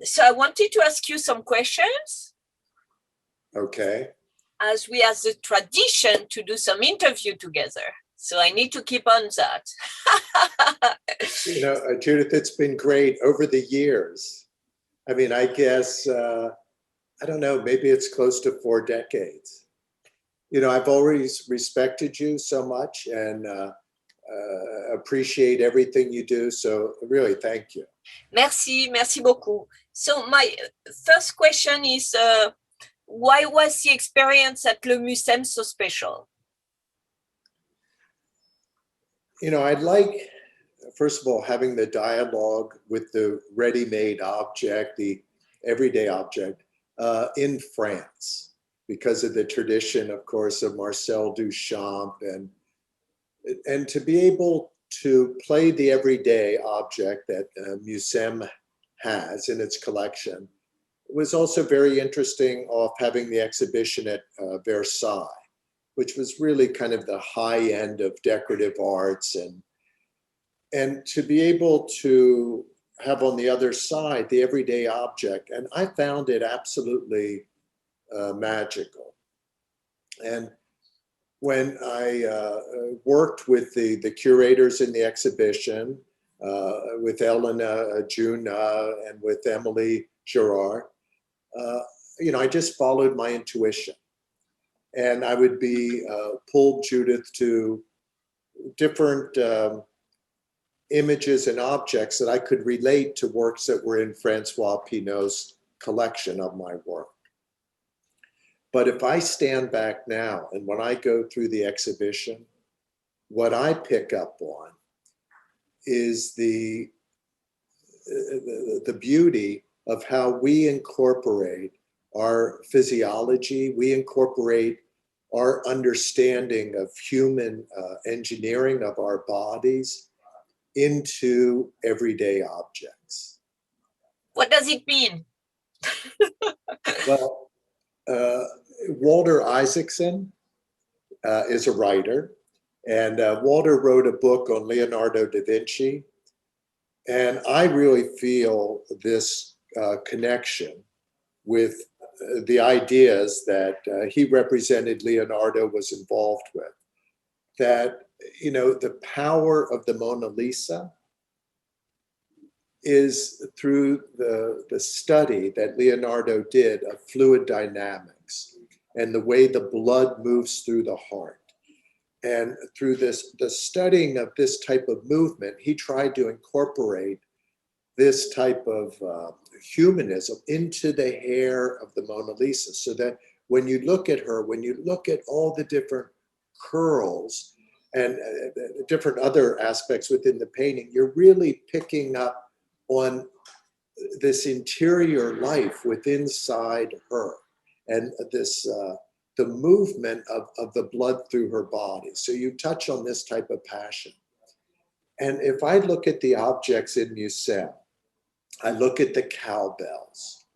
So I wanted to ask you some questions. Okay. As we have the tradition to do some interview together. So I need to keep on that. You know, Judith, it's been great over the years. I mean, I guess, I don't know, maybe it's close to 4 decades. You know, I've always respected you so much and appreciate everything you do. So really, thank you. Merci beaucoup. So my first question is, why was the experience at Le Mucem so special? You know, I'd like, first of all, having the dialogue with the ready-made object, the everyday object in France, because of the tradition, of course, of Marcel Duchamp, and to be able to play the everyday object that Mucem has in its collection. It was also very interesting of having the exhibition at Versailles, which was really kind of the high end of decorative arts, and to be able to have on the other side the everyday object. And I found it absolutely magical. And when I worked with the curators in the exhibition, with Elena Juna and with Emily Girard, you know, I just followed my intuition. And I would be pulled, Judith, to different images and objects that I could relate to works that were in Francois Pinault's collection of my work. But if I stand back now and when I go through the exhibition, what I pick up on is the beauty of how we incorporate our physiology, we incorporate our understanding of human engineering of our bodies into everyday objects. What does it mean? Well, Walter Isaacson is a writer, and Walter wrote a book on Leonardo da Vinci, and I really feel this connection with the ideas that he represented, Leonardo was involved with, that, you know, the power of the Mona Lisa is through the study that Leonardo did of fluid dynamics and the way the blood moves through the heart. And through the studying of this type of movement, he tried to incorporate this type of humanism into the hair of the Mona Lisa, so that when you look at her, when you look at all the different curls and different other aspects within the painting, you're really picking up on this interior life within inside her, and this the movement of the blood through her body. So you touch on this type of passion. And if I look at the objects in Mucem, I look at the cowbells.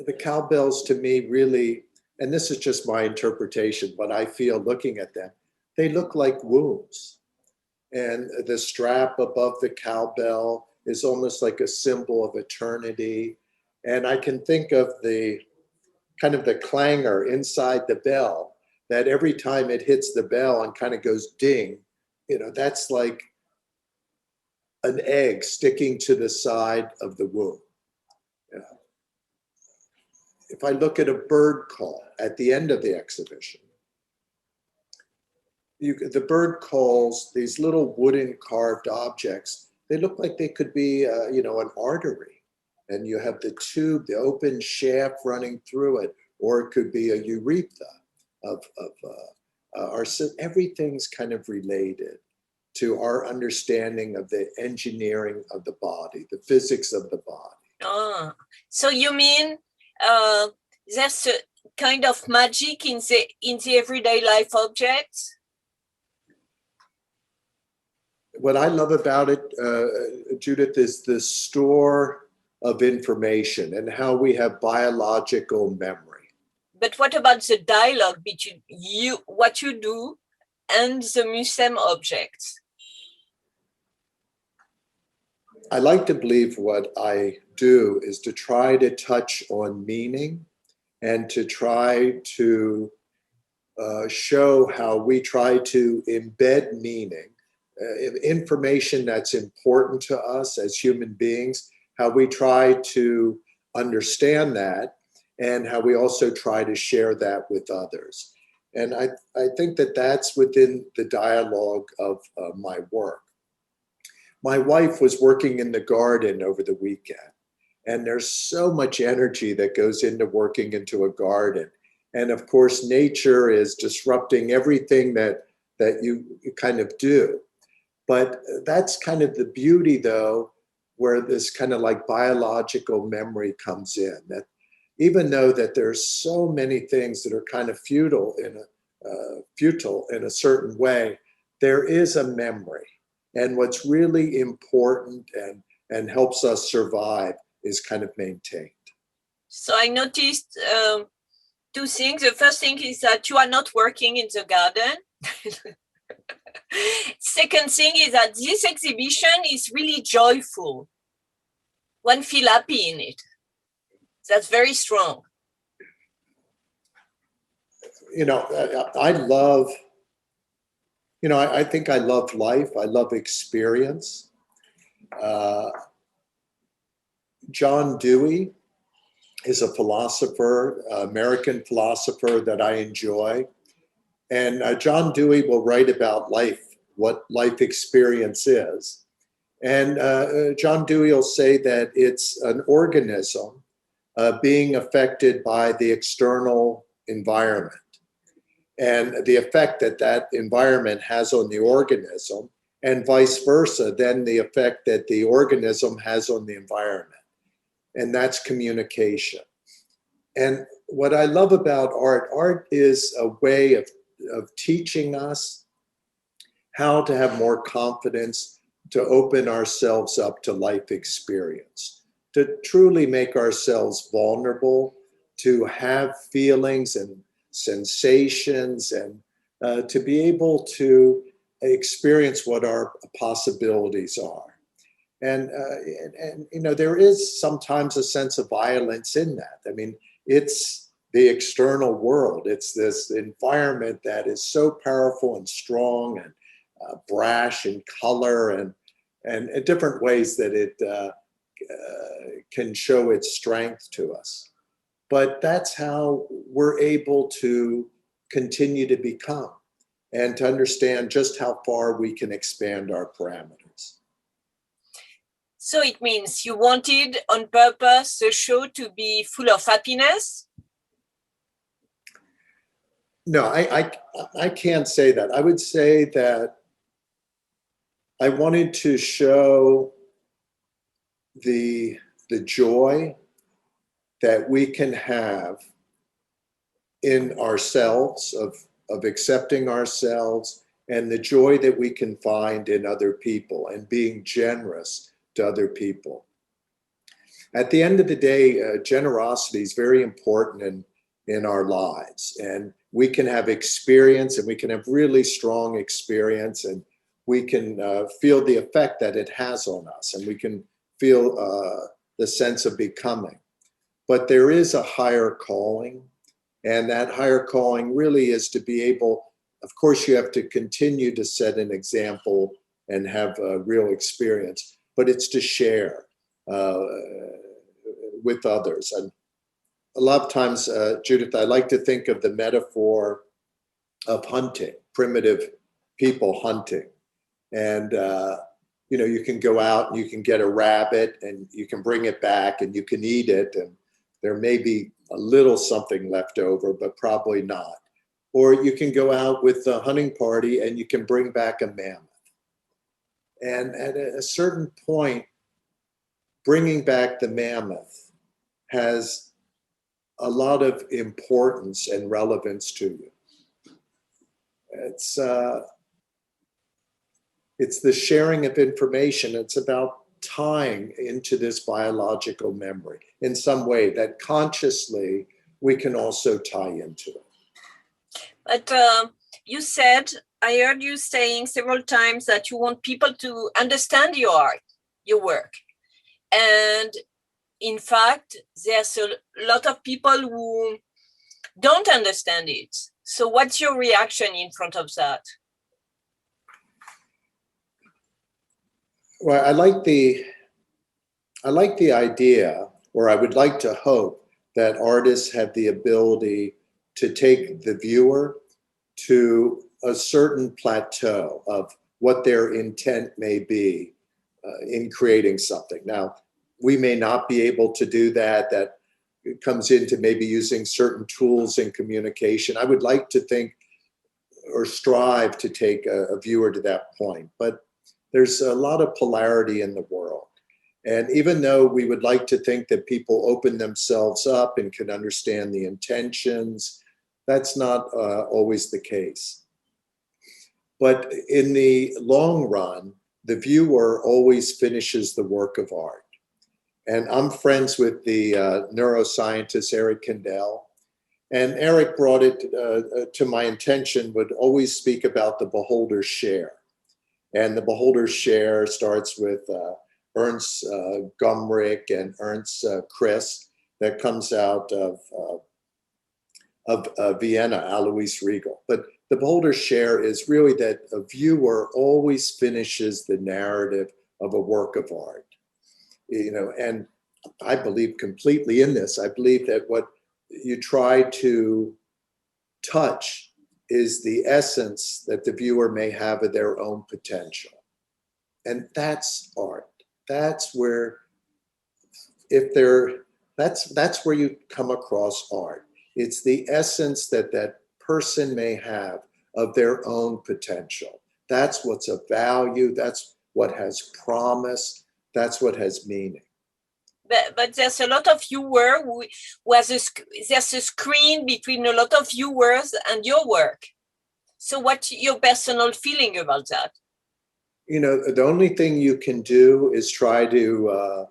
The cowbells to me really, and this is just my interpretation, but I feel looking at them, they look like wombs. And the strap above the cowbell is almost like a symbol of eternity. And I can think of the kind of the clangor inside the bell, that every time it hits the bell and kind of goes ding, you know, that's like an egg sticking to the side of the womb. Yeah. If I look at a bird call at the end of the exhibition, the bird calls, these little wooden carved objects, they look like they could be, you know, an artery. And you have the tube, the open shaft running through it, or it could be a urethra of our, everything's kind of related to our understanding of the engineering of the body, the physics of the body. Oh, so you mean there's a kind of magic in the everyday life objects? What I love about it, Judith, is the store of information and how we have biological memory. But what about the dialogue between you, what you do, and the Mucem objects? I like to believe what I do is to try to touch on meaning and to try to show how we try to embed meaning, information that's important to us as human beings, how we try to understand that, and how we also try to share that with others. And I think that that's within the dialogue of my work. My wife was working in the garden over the weekend, and there's so much energy that goes into working into a garden. And of course, nature is disrupting everything that you kind of do. But that's kind of the beauty, though, where this kind of like biological memory comes in, that even though that there's so many things that are kind of futile in a certain way, there is a memory. And what's really important and helps us survive is kind of maintained. So I noticed two things. The first thing is that you are not working in the garden. Second thing is that this exhibition is really joyful. One feels happy in it. That's very strong. I love, I think I love life. I love experience. John Dewey is a philosopher, American philosopher that I enjoy. And John Dewey will write about life, what life experience is. And John Dewey will say that it's an organism being affected by the external environment and the effect that that environment has on the organism, and vice versa, then the effect that the organism has on the environment. And that's communication. And what I love about art is a way of teaching us how to have more confidence, to open ourselves up to life experience, to truly make ourselves vulnerable, to have feelings and sensations, and to be able to experience what our possibilities are. And there is sometimes a sense of violence in that. I mean, it's the external world. It's this environment that is so powerful and strong and brash in color and different ways that it can show its strength to us. But that's how we're able to continue to become and to understand just how far we can expand our parameters. So it means you wanted on purpose the show to be full of happiness? No, I can't say that. I would say that I wanted to show the joy that we can have in ourselves of accepting ourselves, and the joy that we can find in other people and being generous to other people. At the end of the day, generosity is very important in our lives, and we can have experience, and we can have really strong experience, and we can feel the effect that it has on us, and we can feel the sense of becoming. But there is a higher calling, and that higher calling really is to be able, of course, you have to continue to set an example and have a real experience, but it's to share with others. And a lot of times, Judith, I like to think of the metaphor of hunting, primitive people hunting. And, you can go out and you can get a rabbit and you can bring it back and you can eat it. And there may be a little something left over, but probably not. Or you can go out with a hunting party and you can bring back a mammoth. And at a certain point, bringing back the mammoth has a lot of importance and relevance to you. It's the sharing of information. It's about tying into this biological memory in some way that consciously we can also tie into it. But you said, I heard you saying several times that you want people to understand your art, your work. And in fact, there's a lot of people who don't understand it. So what's your reaction in front of that? Well, I like the idea, or I would like to hope that artists have the ability to take the viewer to a certain plateau of what their intent may be in creating something. Now, we may not be able to do that. That comes into maybe using certain tools in communication. I would like to think or strive to take a viewer to that point, but there's a lot of polarity in the world. And even though we would like to think that people open themselves up and can understand the intentions, that's not always the case. But in the long run, the viewer always finishes the work of art. And I'm friends with the neuroscientist Eric Kandel. And Eric brought it to my attention, would always speak about the beholder's share. And the beholder's share starts with Ernst Gumrich and Ernst Chris, that comes out of Vienna, Alois Riegel. But the beholder's share is really that a viewer always finishes the narrative of a work of art. You know, and I believe completely in this. I believe that what you try to touch is the essence that the viewer may have of their own potential. And that's art. That's where, that's where you come across art. It's the essence that that person may have of their own potential. That's what's of value. That's what has promise. That's what has meaning. But there's a lot of viewer there's a screen between a lot of viewers and your work. So what's your personal feeling about that? You know, the only thing you can do is try to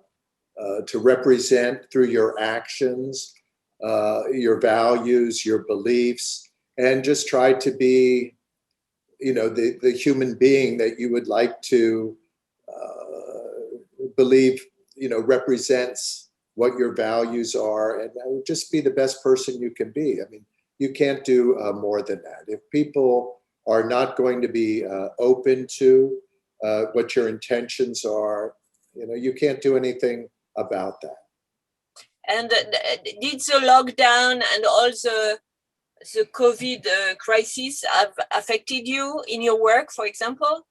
represent through your actions, your values, your beliefs, and just try to be, you know, the human being that you would like to believe, you know, represents what your values are, and just be the best person you can be. I mean, you can't do more than that. If people are not going to be open to what your intentions are, you know, you can't do anything about that. And did the lockdown and all the COVID crisis have affected you in your work, for example?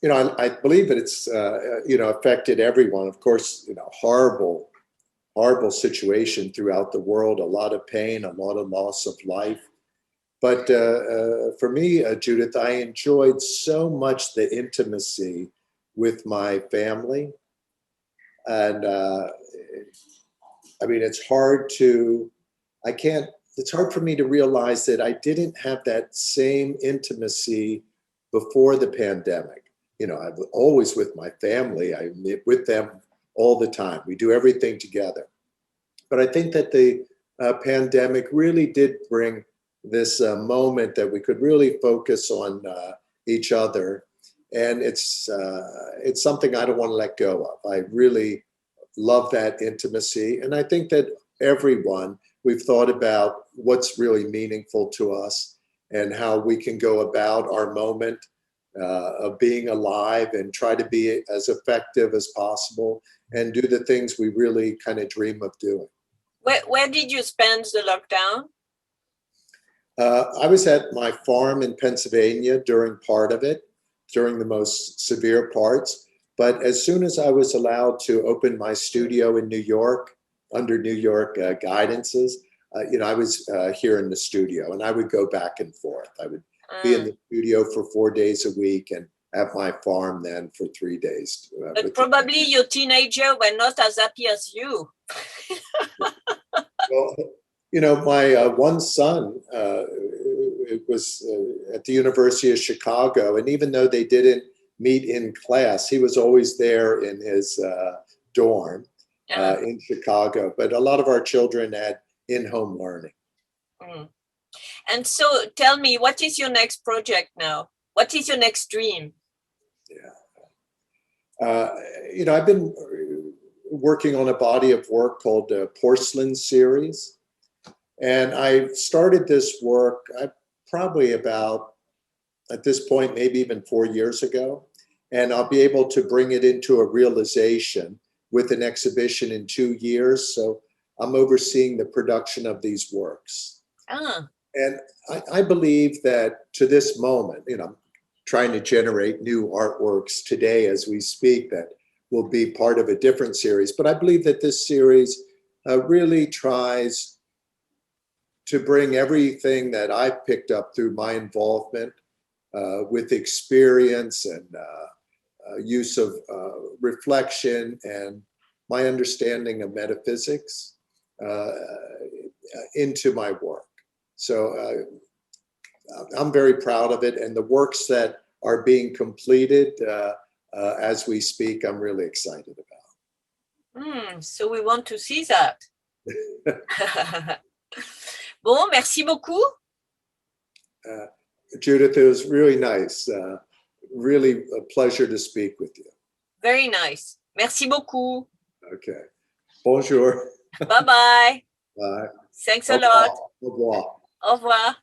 You know, I believe that it's, you know, affected everyone. Of course, you know, horrible situation throughout the world, a lot of pain, a lot of loss of life. But for me, Judith, I enjoyed so much the intimacy with my family. And I mean, it's hard for me to realize that I didn't have that same intimacy before the pandemic. You know, I'm always with my family. I'm with them all the time. We do everything together. But I think that the pandemic really did bring this moment that we could really focus on each other. And it's something I don't want to let go of. I really love that intimacy. And I think that everyone, we've thought about what's really meaningful to us and how we can go about our moment of being alive and try to be as effective as possible and do the things we really kind of dream of doing. Where did you spend the lockdown? I was at my farm in Pennsylvania during part of it, during the most severe parts. But as soon as I was allowed to open my studio in New York, under New York guidances, you know, I was here in the studio, and I would go back and forth. I would be in the studio for 4 days a week and at my farm then for 3 days. But probably your teenager were not as happy as you. Well, you know, my one son was at the University of Chicago, and even though they didn't meet in class, he was always there in his dorm in Chicago. But a lot of our children had in-home learning. Mm. And so tell me, what is your next project now? What is your next dream? Yeah. You know, I've been working on a body of work called the Porcelain Series. And I started this work probably about, at this point, maybe even 4 years ago. And I'll be able to bring it into a realization with an exhibition in 2 years. So I'm overseeing the production of these works. And I believe that to this moment, I'm trying to generate new artworks today as we speak that will be part of a different series. But I believe that this series really tries to bring everything that I've picked up through my involvement with experience and use of reflection and my understanding of metaphysics into my work. So I'm very proud of it, and the works that are being completed as we speak, I'm really excited about. So we want to see that. Bon, merci beaucoup. Judith, it was really nice. Really a pleasure to speak with you. Very nice. Merci beaucoup. Okay. Bonjour. Bye-bye. Bye. Thanks a lot. Au revoir. Au revoir.